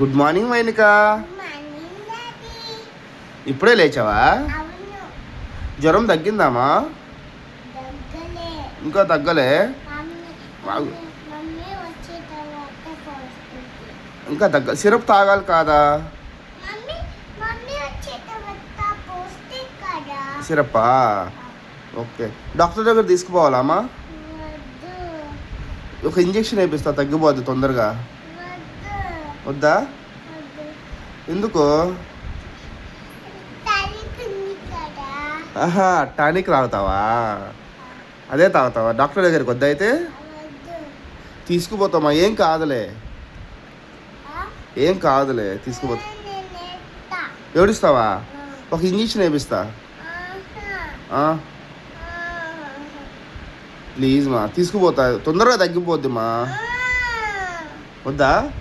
Good morning వైనిక. ఇప్పుడే లేచావా? జ్వరం తగ్గిందామా? ఇంకా తగ్గలే? ఇంకా సిరప్ తాగాలి కాదా? సిరప్పా? ఓకే, డాక్టర్ దగ్గర తీసుకుపోవాలమ్మా. ఒక ఇంజెక్షన్ వేపిస్తా, తగ్గిపోద్ది తొందరగా. వద్దా? ఎందుకు? ఆహా, టానిక్ తాగుతావా? అదే తాగుతావా? డాక్టర్ దగ్గరికి వద్దా అయితే? తీసుకుపోతామా, ఏం కాదులే. ఏం కాదులే, తీసుకుపోతా. ఏడుస్తావా? ఒక ఇంజెక్షన్ వేపిస్తా. ప్లీజ్ మా, తీసుకుపోతా, తొందరగా తగ్గిపోద్ది మా. వద్దా?